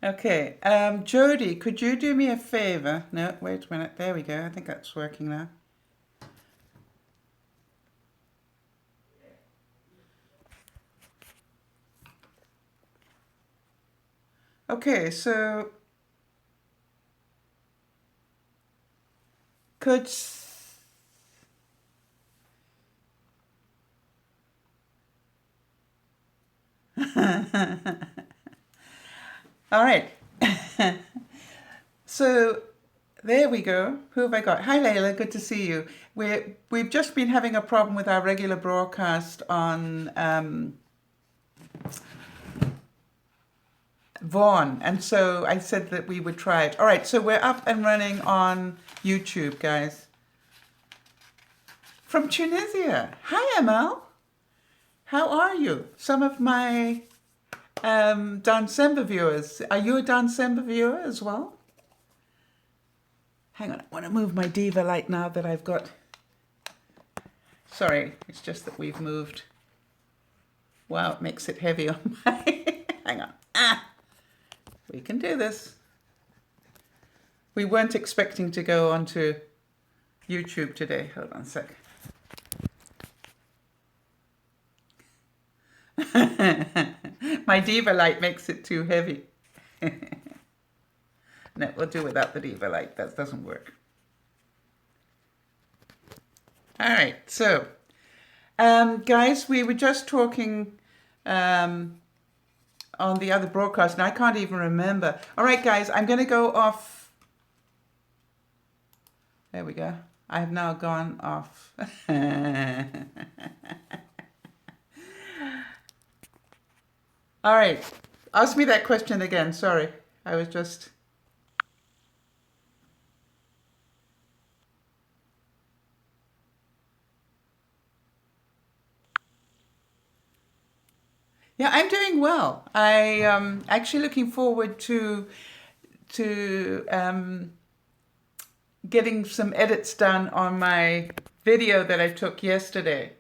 Okay, Jody, could you do me a favor? No, wait a minute. There we go. I think that's working now. Okay, so could all right. So there we go. Who have I got? Hi, Layla. Good to see you. We've just been having a problem with our regular broadcast on Vaughan, and so I said that we would try it. All right, so we're up and running on YouTube, guys. From Tunisia. Hi, Amal. How are you? Some of my Dansemba viewers. Are you a Dansemba viewer as well? Hang on, I want to move my diva light now that I've got. Sorry, it's just that we've moved. Wow, it makes it heavy on my. Hang on. We can do this. We weren't expecting to go onto YouTube today. Hold on a sec. My diva light makes it too heavy. No, we'll do without the diva light. That doesn't work. All right, so guys, we were just talking on the other broadcast, and I can't even remember. All right, guys, I'm going to go off. There we go. I have now gone off. All right, ask me that question again. Sorry, I was just. Yeah, I'm doing well. I actually looking forward to getting some edits done on my video that I took yesterday.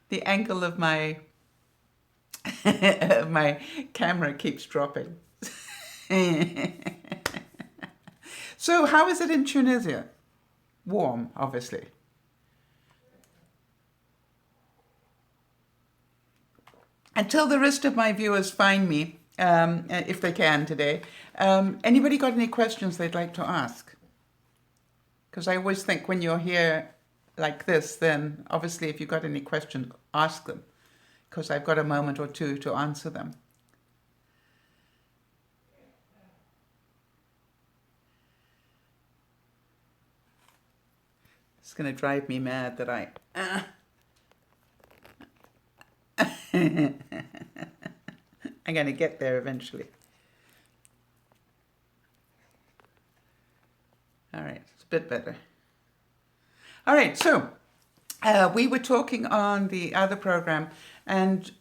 The angle of my my camera keeps dropping. So, how is it in Tunisia? Warm, obviously. Until the rest of my viewers find me, if they can today, anybody got any questions they'd like to ask? Because I always think when you're here like this, then obviously if you've got any questions, ask them, because I've got a moment or two to answer them. It's going to drive me mad that I... I'm going to get there eventually. All right, it's a bit better. All right, so we were talking on the other program, and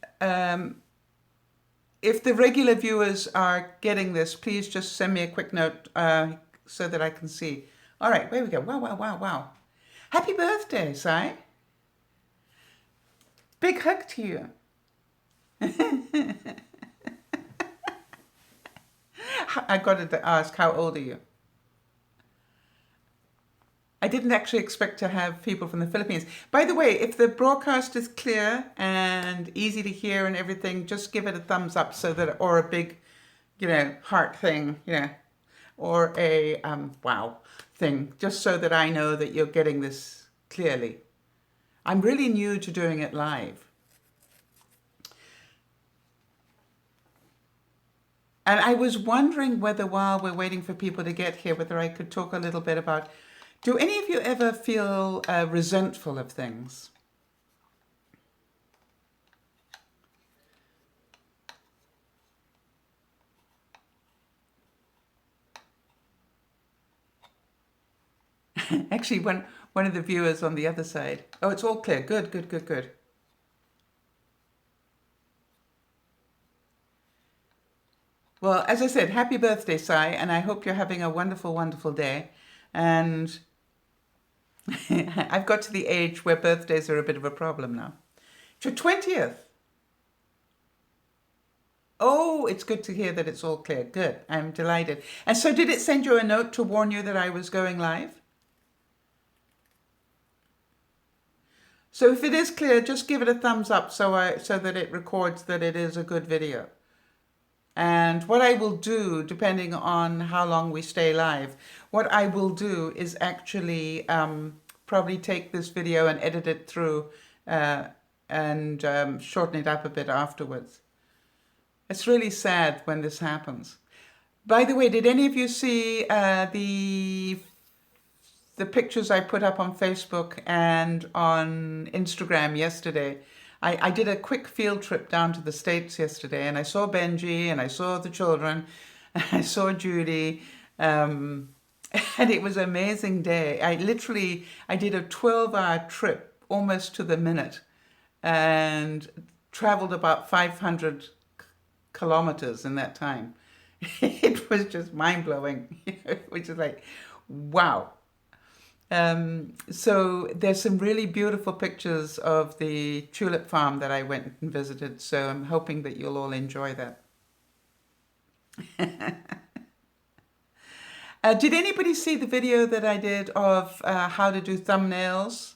if the regular viewers are getting this, please just send me a quick note so that I can see. All right, there we go. Wow, wow, wow, wow. Happy birthday, Sai. Big hug to you. I got to ask, how old are you? I didn't actually expect to have people from the Philippines. By the way, if the broadcast is clear and easy to hear and everything, just give it a thumbs up so that, or a big, heart thing, or a wow thing, just so that I know that you're getting this clearly. I'm really new to doing it live. And I was wondering whether, while we're waiting for people to get here, whether I could talk a little bit about, do any of you ever feel resentful of things? Actually, one of the viewers on the other side. Oh, it's all clear. Good, good, good, good. Well, as I said, happy birthday, Sai, and I hope you're having a wonderful, wonderful day. And I've got to the age where birthdays are a bit of a problem now. To 20th. Oh, it's good to hear that it's all clear. Good. I'm delighted. And so did it send you a note to warn you that I was going live? So if it is clear, just give it a thumbs up so that it records that it is a good video. And what I will do, depending on how long we stay live, what I will do is actually probably take this video and edit it through and shorten it up a bit afterwards. It's really sad when this happens. By the way, did any of you see the pictures I put up on Facebook and on Instagram yesterday? I did a quick field trip down to the States yesterday, and I saw Benji, and I saw the children, and I saw Judy, and it was an amazing day. I did a 12-hour trip, almost to the minute, and traveled about 500 kilometers in that time. It was just mind-blowing. It was just like, wow. So there's some really beautiful pictures of the tulip farm that I went and visited. So I'm hoping that you'll all enjoy that. Did anybody see the video that I did of how to do thumbnails?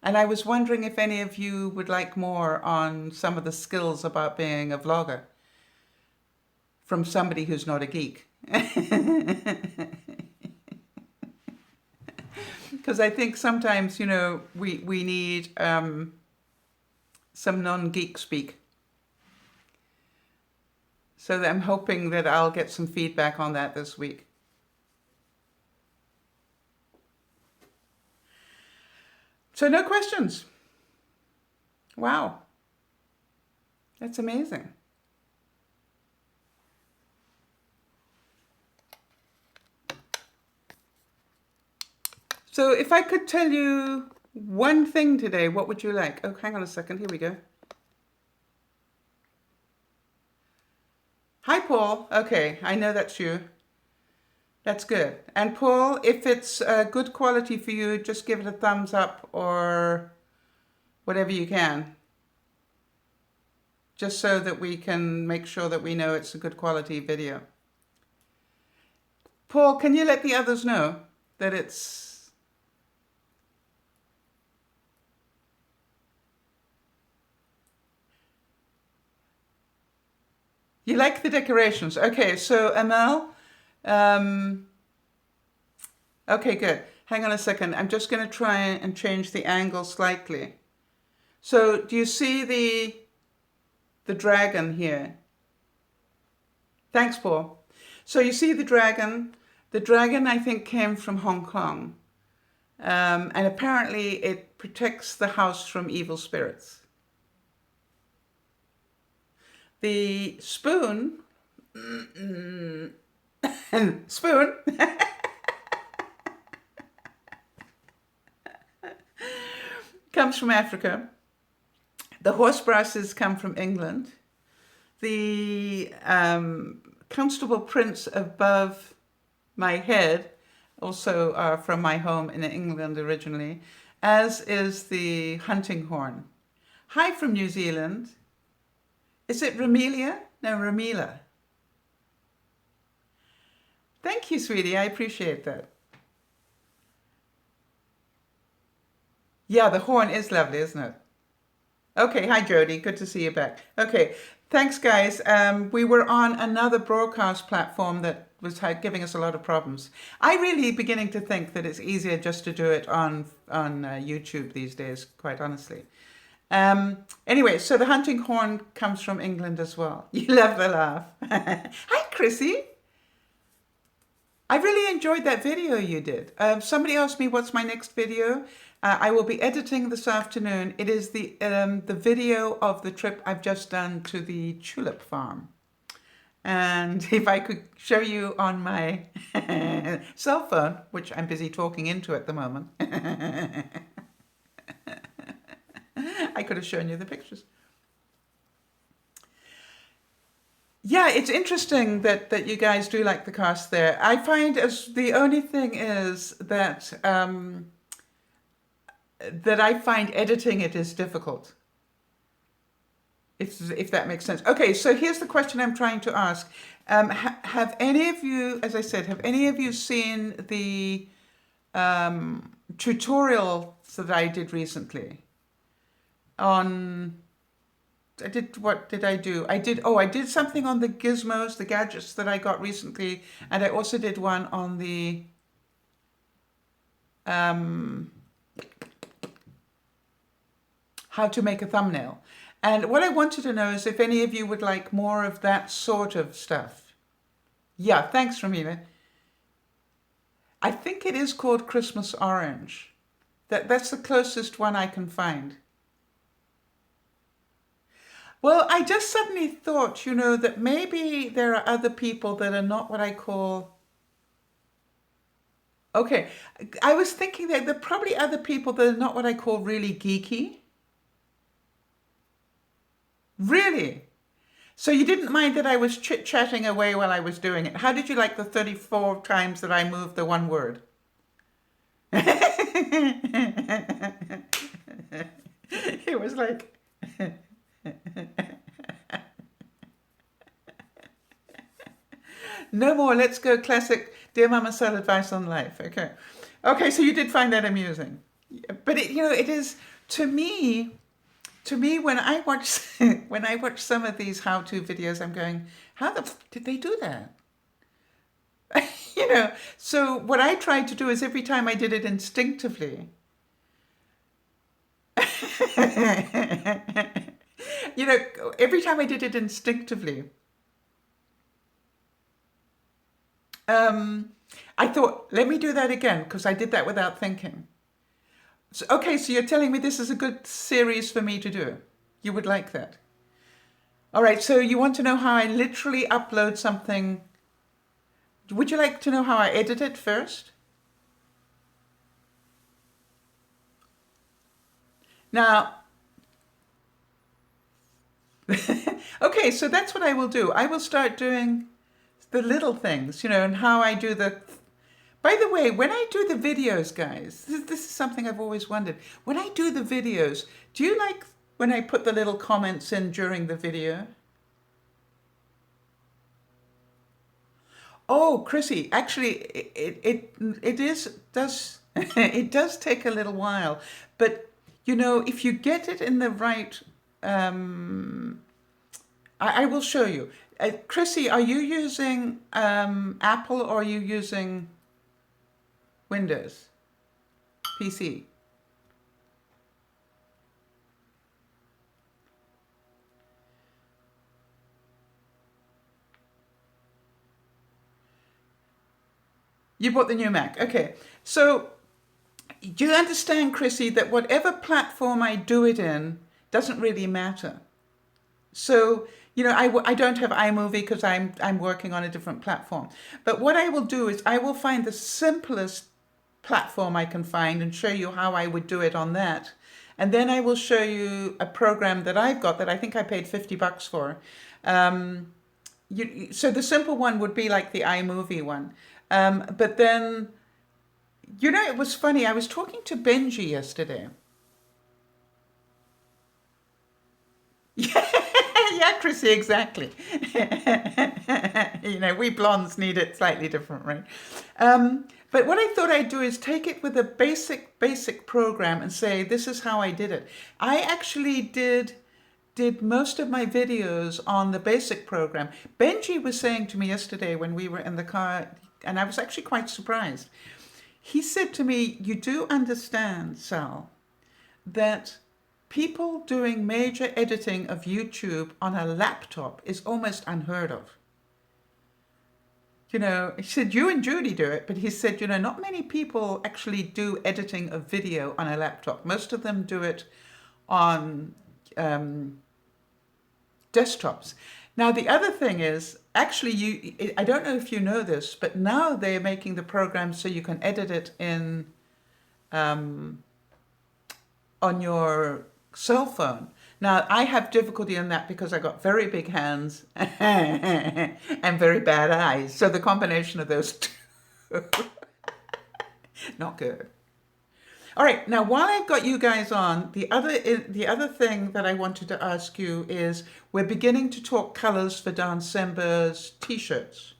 And I was wondering if any of you would like more on some of the skills about being a vlogger from somebody who's not a geek. Because I think sometimes, you know, we need some non-geek speak. So I'm hoping that I'll get some feedback on that this week. So no questions. Wow. That's amazing. So if I could tell you one thing today, what would you like? Oh, hang on a second. Here we go. Hi, Paul. Okay, I know that's you. That's good. And Paul, if it's good quality for you, just give it a thumbs up or whatever you can. Just so that we can make sure that we know it's a good quality video. Paul, can you let the others know that it's... You like the decorations? Okay, so Amal, okay, good. Hang on a second. I'm just going to try and change the angle slightly. So do you see the dragon here? Thanks, Paul. So you see the dragon? The dragon, I think, came from Hong Kong. And apparently it protects the house from evil spirits. The spoon, spoon, comes from Africa. The horse brasses come from England. The constable prints above my head also are from my home in England originally, as is the hunting horn. Hi from New Zealand. Is it Ramelia? No, Ramila. Thank you, sweetie. I appreciate that. Yeah, the horn is lovely, isn't it? Okay, hi, Jody. Good to see you back. Okay, thanks, guys. We were on another broadcast platform that was giving us a lot of problems. I really beginning to think that it's easier just to do it on YouTube these days, quite honestly. Anyway, so the hunting horn comes from England as well. You love the laugh. Hi, Chrissy. I really enjoyed that video you did. Somebody asked me what's my next video. I will be editing this afternoon. It is the video of the trip I've just done to the tulip farm. And if I could show you on my cell phone, which I'm busy talking into at the moment, I could have shown you the pictures. Yeah, it's interesting that you guys do like the cast there. I find as the only thing is that that I find editing it is difficult. if that makes sense. Okay, so here's the question I'm trying to ask. Have any of you, as I said, have any of you seen the tutorials that I did recently on, what did I do? I did something on the gizmos, the gadgets that I got recently, and I also did one on the how to make a thumbnail. And what I wanted to know is if any of you would like more of that sort of stuff. Yeah, thanks, Ramina. I think it is called Christmas Orange. That's the closest one I can find. Well, I just suddenly thought, that maybe there are other people that are not what I call... Okay, I was thinking that there are probably other people that are not what I call really geeky. Really? So you didn't mind that I was chit-chatting away while I was doing it. How did you like the 34 times that I moved the one word? It was like... No more, let's go classic Dear Mama Sal advice on life. Okay, so you did find that amusing. But it is, to me, when I watch some of these how-to videos, I'm going, how the did they do that? So what I tried to do is every time I did it instinctively, every time I did it instinctively, I thought, let me do that again, because I did that without thinking. So, okay, so you're telling me this is a good series for me to do. You would like that. All right, so you want to know how I literally upload something. Would you like to know how I edit it first? Now, okay, so that's what I will do. I will start doing the little things, and how I do the... By the way, when I do the videos, guys, this is something I've always wondered. When I do the videos, do you like when I put the little comments in during the video? Oh, Chrissy, actually, does it does take a little while, but if you get it in the right, I will show you. Chrissy, are you using Apple or are you using Windows PC? You bought the new Mac. Okay. So do you understand, Chrissy, that whatever platform I do it in doesn't really matter? So, I don't have iMovie because I'm working on a different platform. But what I will do is I will find the simplest platform I can find and show you how I would do it on that. And then I will show you a program that I've got that I think I paid $50 for. So the simple one would be like the iMovie one. But then, it was funny. I was talking to Benji yesterday. Yeah, Chrissy, exactly. We blondes need it slightly different, right? But what I thought I'd do is take it with a basic program and say, this is how I did it. I actually did most of my videos on the basic program. Benji was saying to me yesterday when we were in the car, and I was actually quite surprised. He said to me, you do understand, Sal, that people doing major editing of YouTube on a laptop is almost unheard of. He said, you and Judy do it, but he said, not many people actually do editing of video on a laptop. Most of them do it on desktops. Now, the other thing is, actually, I don't know if you know this, but now they're making the program so you can edit it in on your cell phone. Now, I have difficulty in that because I got very big hands and very bad eyes. So the combination of those two, not good. All right, now while I've got you guys on, the other thing that I wanted to ask you is we're beginning to talk colors for December's t-shirts.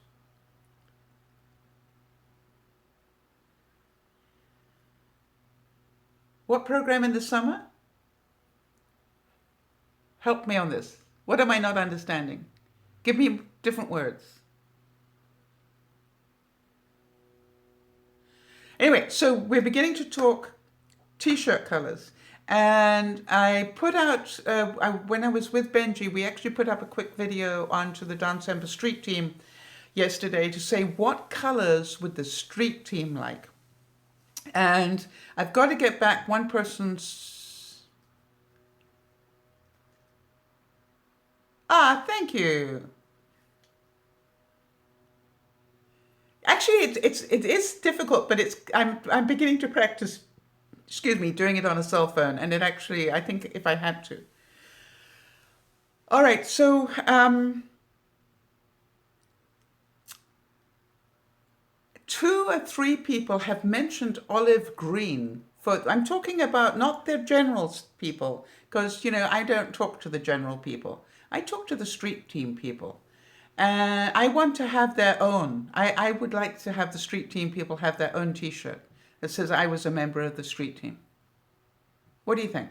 What program in the summer? Help me on this. What am I not understanding? Give me different words. Anyway, so we're beginning to talk t-shirt colors. And I put out, when I was with Benji, we actually put up a quick video onto the December street team yesterday to say what colors would the street team like. And I've got to get back one person's... Ah, thank you. Actually, it is difficult, but I'm beginning to practice, excuse me, doing it on a cell phone, and it actually, I think if I had to. All right, so 2 or 3 people have mentioned olive green. I'm talking about not the general people, because, you know, I don't talk to the general people. I talk to the street team people. And I want to have their own. I would like to have the street team people have their own t-shirt that says I was a member of the street team. What do you think?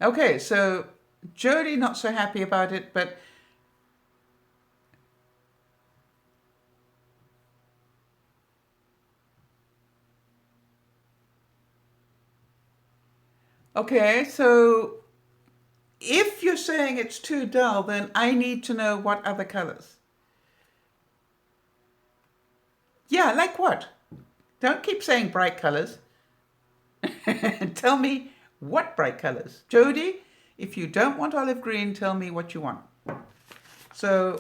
Okay, so Jody not so happy about it, but okay, so if you're saying it's too dull, then I need to know what other colors. Yeah, like what? Don't keep saying bright colors. Tell me what bright colors. Jody, if you don't want olive green, tell me what you want. So,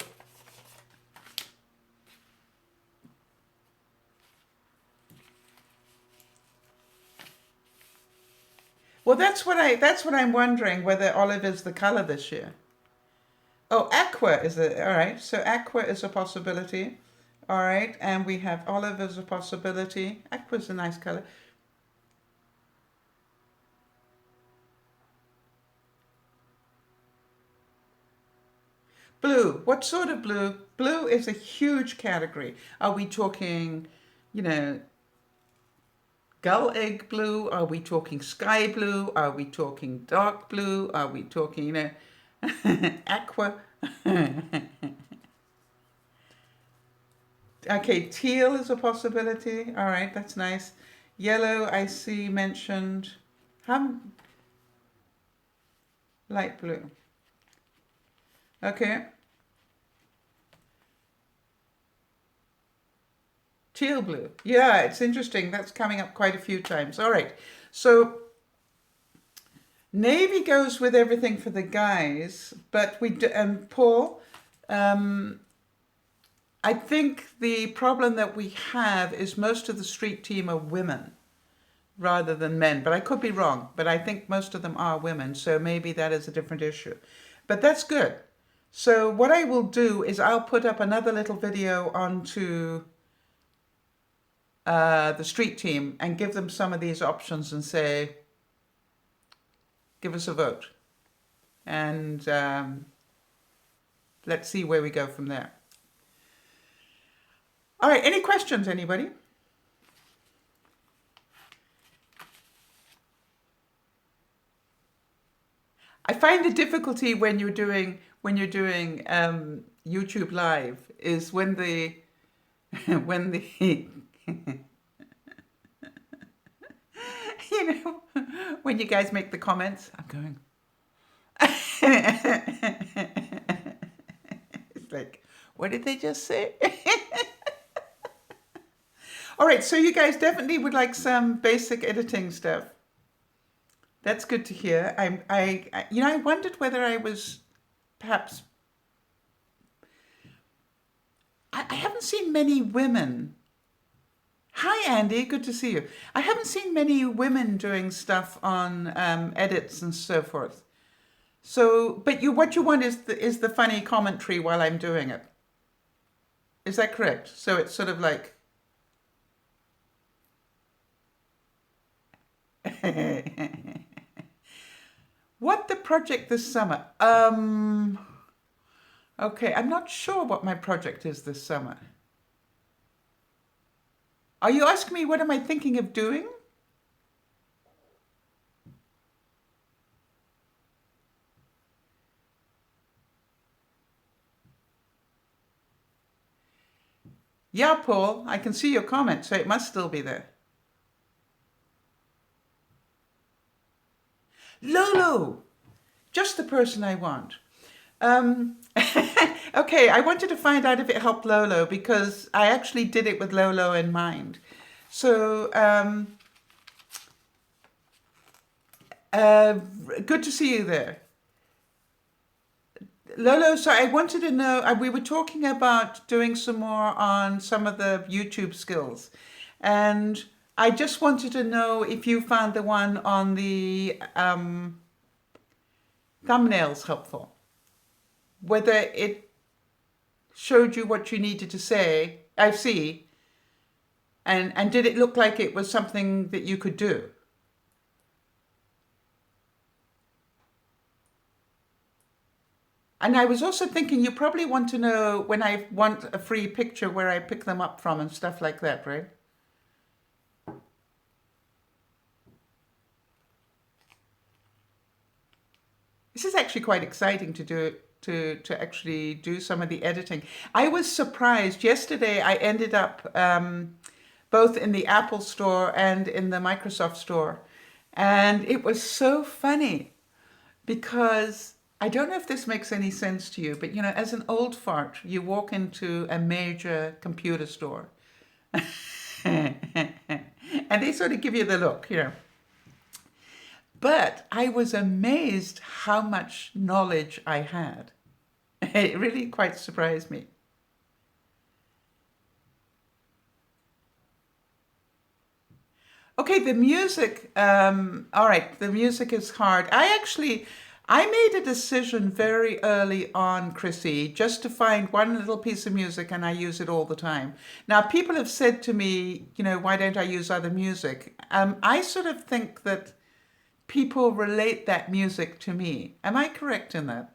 well, that's what I'm wondering, whether olive is the color this year. Oh, aqua is all right. So aqua is a possibility. All right, and we have olive as a possibility. Aqua is a nice color. Blue. What sort of blue? Blue is a huge category. Are we talking, you know, gull egg blue? Are we talking sky blue? Are we talking dark blue? Are we talking, you know, aqua? Okay, teal is a possibility. All right, that's nice. Yellow, I see mentioned. Light blue. Okay. Teal blue. Yeah, it's interesting. That's coming up quite a few times. All right. So navy goes with everything for the guys, but Paul, I think the problem that we have is most of the street team are women rather than men, but I could be wrong, but I think most of them are women, so maybe that is a different issue. But that's good. So what I will do is I'll put up another little video onto the street team and give them some of these options and say, give us a vote. And let's see where we go from there. All right, any questions, anybody? I find the difficulty when you're doing YouTube Live is when the you know, when you guys make the comments, I'm going. It's like, what did they just say? All right, so you guys definitely would like some basic editing stuff. That's good to hear. I wondered whether I was perhaps... I haven't seen many women Hi, Andy. Good to see you. I haven't seen many women doing stuff on edits and so forth. So, but what you want is the funny commentary while I'm doing it. Is that correct? So it's sort of like, what the project this summer? Okay, I'm not sure what my project is this summer. Are you asking me what am I thinking of doing? Yeah, Paul, I can see your comment, so it must still be there. Lolo, just the person I want. Um, okay, I wanted to find out if it helped Lolo because I actually did it with Lolo in mind. So, uh, good to see you there. Lolo, so I wanted to know, we were talking about doing some more on some of the YouTube skills. And I just wanted to know if you found the one on the thumbnails helpful. Whether it showed you what you needed to say, I see, and did it look like it was something that you could do? And I was also thinking you probably want to know when I want a free picture where I pick them up from and stuff like that, right? This is actually quite exciting to do to actually do some of the editing. I was surprised yesterday. I ended up both in the Apple store and in the Microsoft store, and it was so funny because I don't know if this makes any sense to you, but you know, as an old fart, you walk into a major computer store, and they sort of give you the look, you know. But I was amazed how much knowledge I had. It really quite surprised me. Okay, the music. All right, the music is hard. I made a decision very early on, Chrissy, just to find one little piece of music, and I use it all the time. Now, people have said to me, you know, why don't I use other music? I sort of think that people relate that music to me. Am I correct in that?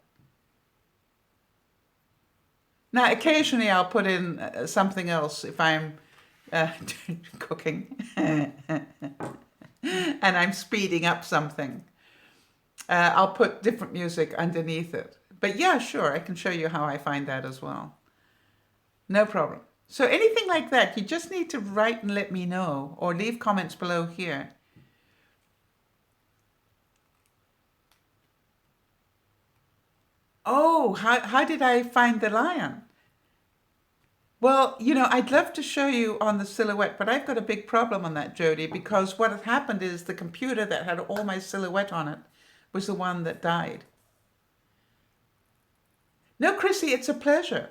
Now, occasionally I'll put in something else if I'm uh, cooking and I'm speeding up something. I'll put different music underneath it. But yeah, sure, I can show you how I find that as well. No problem. So anything like that, you just need to write and let me know or leave comments below here. Oh, how did I find the lion? Well, you know, I'd love to show you on the silhouette, but I've got a big problem on that, Jody, because what had happened is the computer that had all my silhouette on it was the one that died. No, Chrissy, it's a pleasure.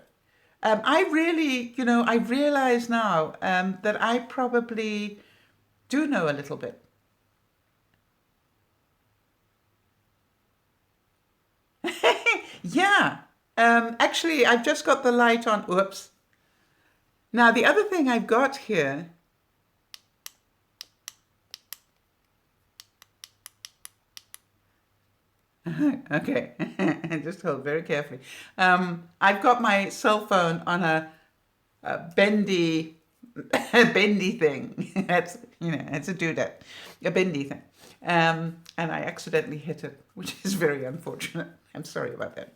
I really, you know, I realize now that I probably do know a little bit. Yeah. Actually, I've just got the light on. Oops. Now, the other thing I've got here. Okay, just hold very carefully. I've got my cell phone on a bendy, a bendy thing. That's you know, it's a doodad, a bendy thing. And I accidentally hit it, which is very unfortunate. I'm sorry about that.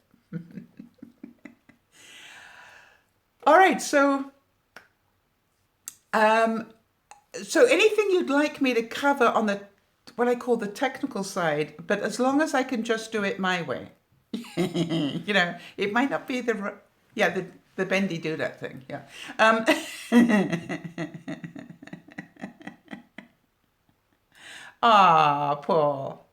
All right, um, so anything you'd like me to cover on the what I call the technical side, but as long as I can just do it my way. You know, it might not be yeah, the bendy do that thing, yeah. Um, Paul.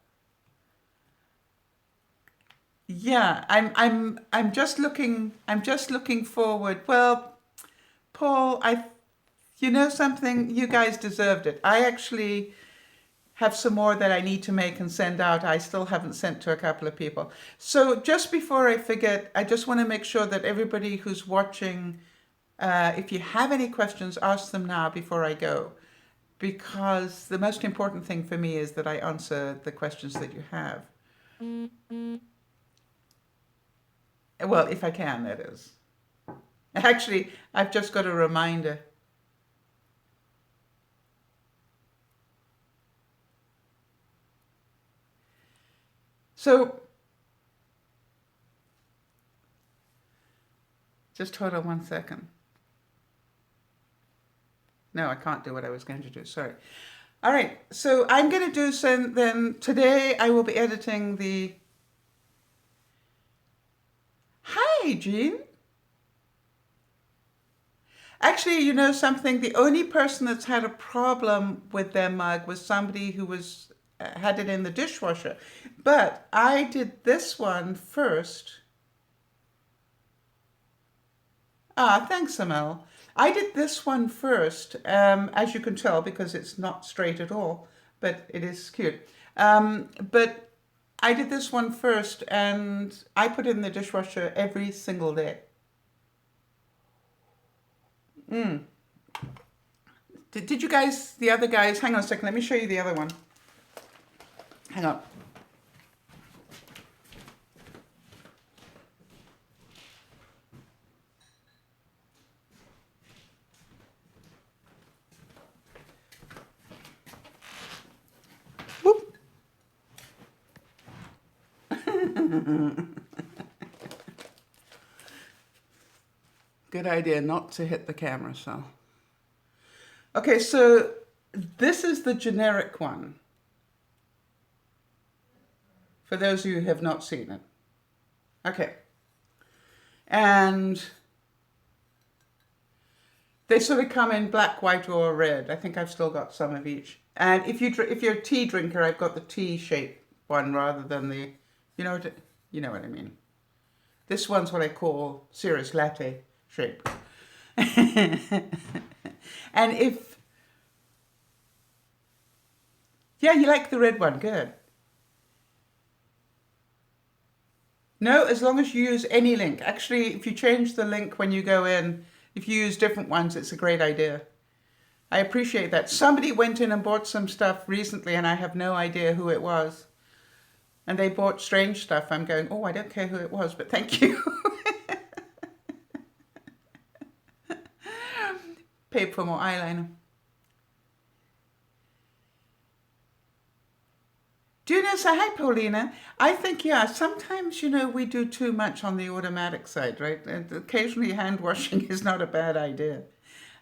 Yeah, I'm just looking forward. Well, Paul, I You know something? You guys deserved it. I actually have some more that I need to make and send out. I still haven't sent to a couple of people. So just before I forget, I just want to make sure that everybody who's watching, if you have any questions, ask them now before I go. Because the most important thing for me is that I answer the questions that you have. Well, if I can, that is. Actually, I've just got a reminder. So, just hold on 1 second. No, I can't do what I was going to do. Sorry. All right. So I'm going to do some, then today I will be editing the... Hi, Jean. Actually, you know something? The only person that's had a problem with their mug was somebody who was had it in the dishwasher. But I did this one first. Ah, thanks, Amel. I did this one first, as you can tell, because it's not straight at all, but it is cute. But I did this one first, and I put it in the dishwasher every single day. Did you guys, the other guys, hang on a second, let me show you the other one. Hang on. Whoop. Good idea not to hit the camera, so. Okay, so this is the generic one. For those of you who have not seen it. Okay. And they sort of come in black, white, or red. I think I've still got some of each. And if you're a tea drinker, I've got the tea shape one rather than the, you know what I mean. This one's what I call serious latte shape. And if, yeah, you like the red one, good. No, as long as you use any link. Actually, if you change the link when you go in, if you use different ones, it's a great idea. I appreciate that. Somebody went in and bought some stuff recently, and I have no idea who it was. And they bought strange stuff. I'm going, oh, I don't care who it was, but thank you. Paid for more eyeliner. Do you know, so hi, Paulina. I think, yeah, sometimes, we do too much on the automatic side, right? And occasionally hand washing is not a bad idea.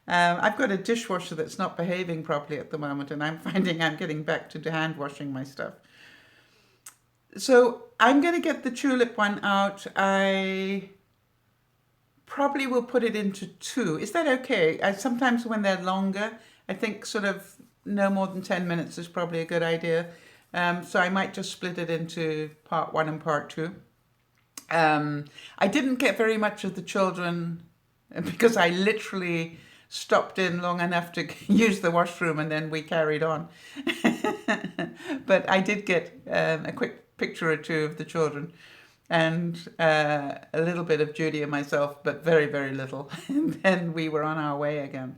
I've got a dishwasher that's not behaving properly at the moment, and I'm finding I'm getting back to hand washing my stuff. So I'm going to get the tulip one out. I probably will put it into 2. Is that okay? Sometimes when they're longer, I think sort of no more than 10 minutes is probably a good idea. So I might just split it into part 1 and part 2. I didn't get very much of the children because I literally stopped in long enough to use the washroom and then we carried on. But I did get a quick picture or 2 of the children and a little bit of Judy and myself, but very, very little. And then we were on our way again.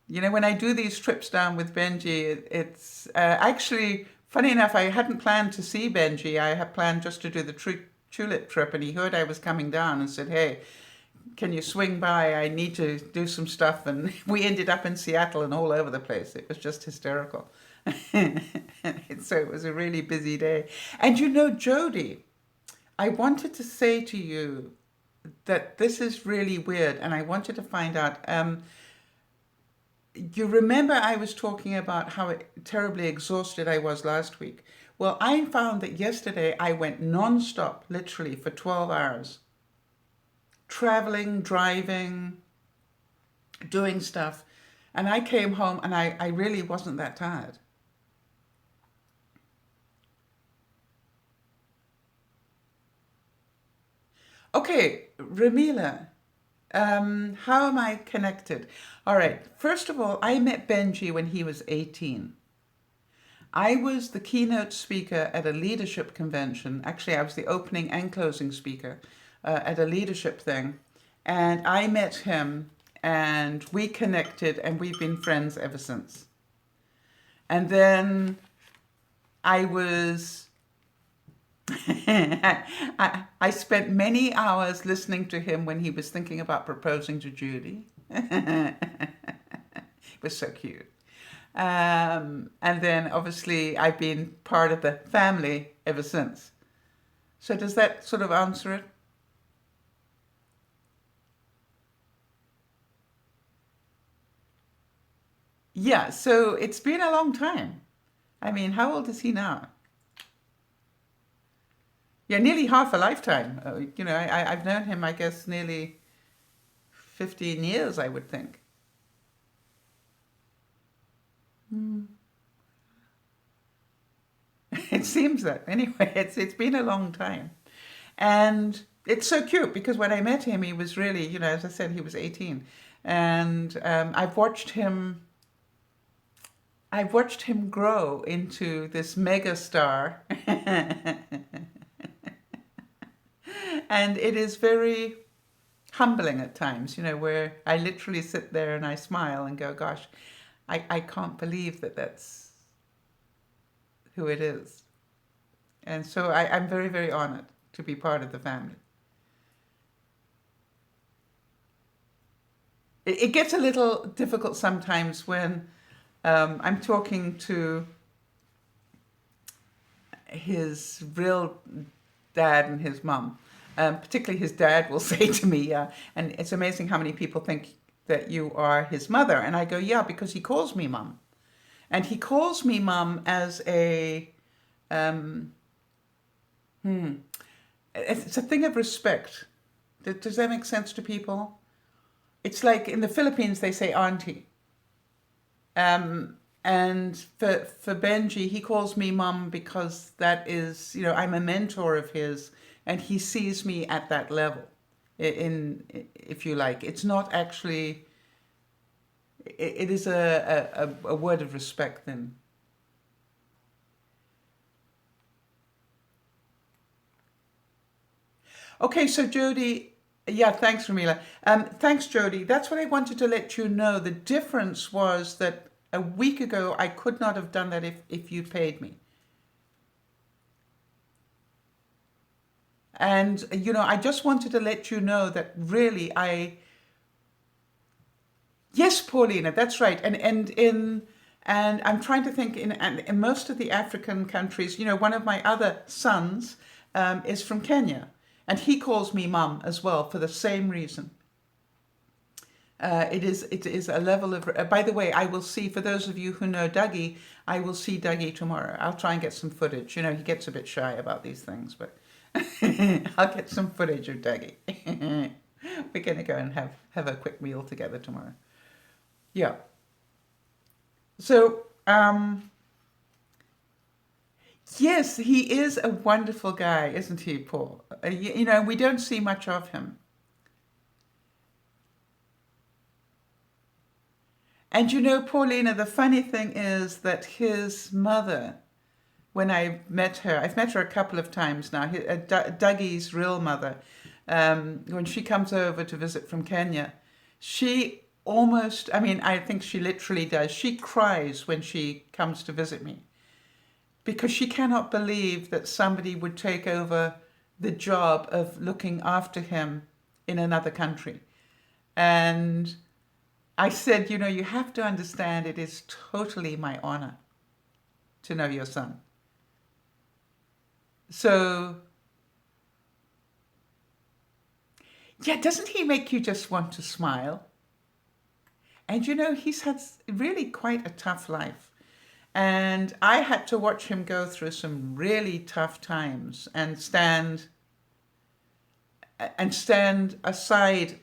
When I do these trips down with Benji, it's actually... Funny enough, I hadn't planned to see Benji. I had planned just to do the tulip trip, and he heard I was coming down and said, hey, can you swing by? I need to do some stuff. And we ended up in Seattle and all over the place. It was just hysterical. So it was a really busy day. And Jody, I wanted to say to you that this is really weird, and I wanted to find out... You remember I was talking about how terribly exhausted I was last week? Well, I found that yesterday I went non-stop, literally, for 12 hours. Traveling, driving, doing stuff. And I came home and I really wasn't that tired. Okay, Ramila, How am I connected? All right. First of all, I met Benji when he was 18. I was the keynote speaker at a leadership convention. Actually, I was the opening and closing speaker at a leadership thing. And I met him and we connected and we've been friends ever since. And then I was, I spent many hours listening to him when he was thinking about proposing to Judy. It was so cute. And then obviously I've been part of the family ever since. So does that sort of answer it? Yeah, so it's been a long time. I mean, how old is he now? Yeah, nearly half a lifetime. I've known him, I guess, nearly 15 years, I would think. It seems that. Anyway, it's been a long time. And it's so cute because when I met him, he was really, as I said, he was 18. And I've watched him grow into this mega star. And it is very humbling at times, where I literally sit there and I smile and go, gosh, I can't believe that that's who it is. And so I'm very, very honored to be part of the family. It gets a little difficult sometimes when I'm talking to his real dad and his mum. Particularly his dad will say to me, and it's amazing how many people think that you are his mother. And I go, yeah, because he calls me mum. And he calls me mum as um, it's a thing of respect. Does that make sense to people? It's like in the Philippines, they say auntie. And for Benji, he calls me mum because that is, I'm a mentor of his and he sees me at that level if you like. It's not actually, it is a word of respect then. Okay, so Jody, yeah, thanks, Ramila. Thanks, Jody. That's what I wanted to let you know. The difference was that a week ago I could not have done that if you paid me. And I just wanted to let you know that really yes, Paulina, that's right. And I'm trying to think in most of the African countries, one of my other sons is from Kenya, and he calls me mum as well for the same reason. It is a level of. By the way, I will see for those of you who know Dougie. I will see Dougie tomorrow. I'll try and get some footage. He gets a bit shy about these things, but I'll get some footage of Dougie. We're going to go and have a quick meal together tomorrow. Yeah. So yes, he is a wonderful guy, isn't he, Paul? We don't see much of him. And Paulina, the funny thing is that his mother, when I've met her a couple of times now, Dougie's real mother, when she comes over to visit from Kenya, she almost, I think she literally does, she cries when she comes to visit me because she cannot believe that somebody would take over the job of looking after him in another country. And I said, you have to understand it is totally my honor to know your son. So, yeah, doesn't he make you just want to smile? And he's had really quite a tough life. And I had to watch him go through some really tough times and stand aside,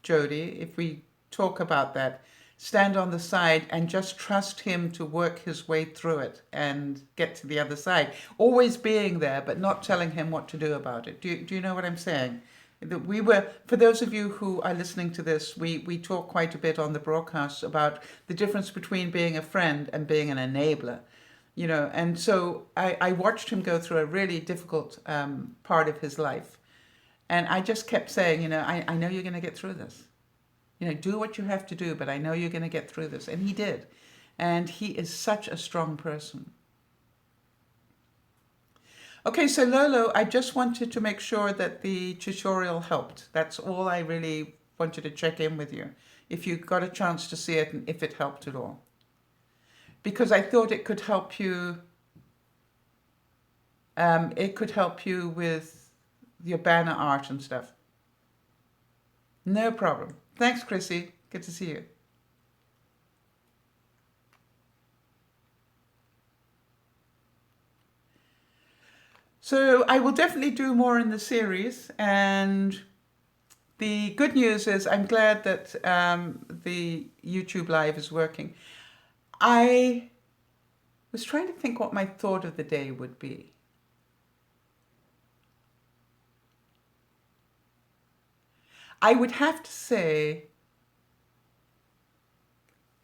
Jody, if we talk about that, stand on the side and just trust him to work his way through it and get to the other side. Always being there, but not telling him what to do about it. Do you know what I'm saying? We were, for those of you who are listening to this, we talk quite a bit on the broadcast about the difference between being a friend and being an enabler, you know. And so I watched him go through a really difficult part of his life. And I just kept saying, you know, I know you're going to get through this. You know, do what you have to do, but I know you're going to get through this. And he did. And he is such a strong person. Okay, so Lolo, I just wanted to make sure that the tutorial helped. That's all I really wanted to check in with you. If you got a chance to see it and if it helped at all. Because I thought it could help you, with your banner art and stuff. No problem. Thanks, Chrissy. Good to see you. So I will definitely do more in the series, and the good news is I'm glad that the YouTube Live is working. I was trying to think what my thought of the day would be. I would have to say,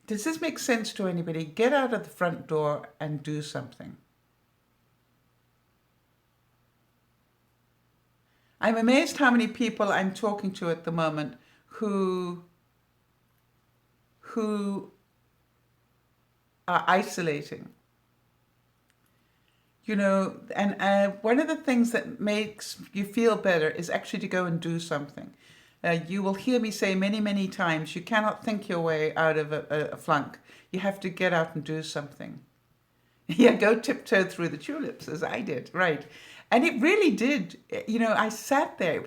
does this make sense to anybody? Get out of the front door and do something. I'm amazed how many people I'm talking to at the moment who are isolating. You know, and one of the things that makes you feel better is actually to go and do something. You will hear me say many, many times, you cannot think your way out of a flunk. You have to get out and do something. Yeah, go tiptoe through the tulips, as I did, right. And it really did. You know, I sat there.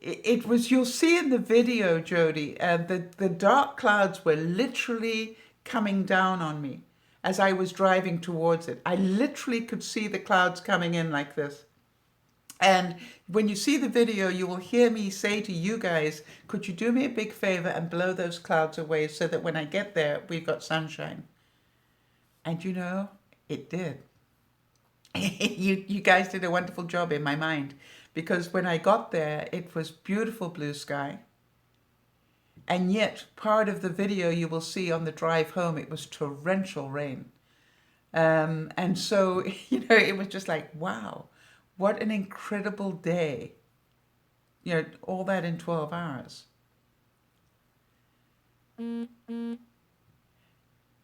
It was, you'll see in the video, Jody, the dark clouds were literally coming down on me as I was driving towards it. I literally could see the clouds coming in like this. And when you see the video, you will hear me say to you guys, could you do me a big favor and blow those clouds away so that when I get there, we've got sunshine. And you know, it did. You guys did a wonderful job in my mind, because when I got there, it was beautiful blue sky. And yet, part of the video you will see on the drive home, it was torrential rain. And so, you know, it was just like, wow, what an incredible day. You know, all that in 12 hours.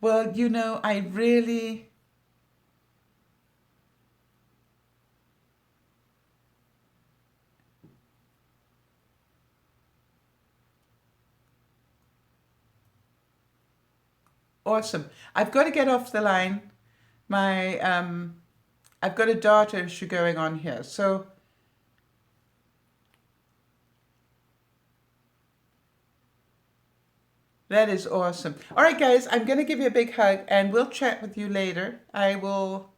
Well, you know, I really... Awesome. I've got to get off the line. I've got a data issue going on here. So that is awesome. All right, guys, I'm going to give you a big hug and we'll chat with you later. I will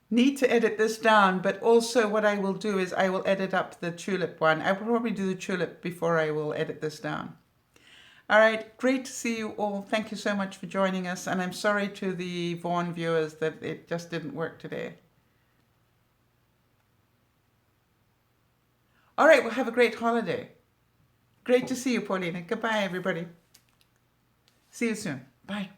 need to edit this down, but also what I will do is I will edit up the tulip one. I will probably do the tulip before I will edit this down. All right, great to see you all. Thank you so much for joining us. And I'm sorry to the Vaughan viewers that it just didn't work today. All right, well, have a great holiday. Great to see you, Paulina. Goodbye, everybody. See you soon. Bye.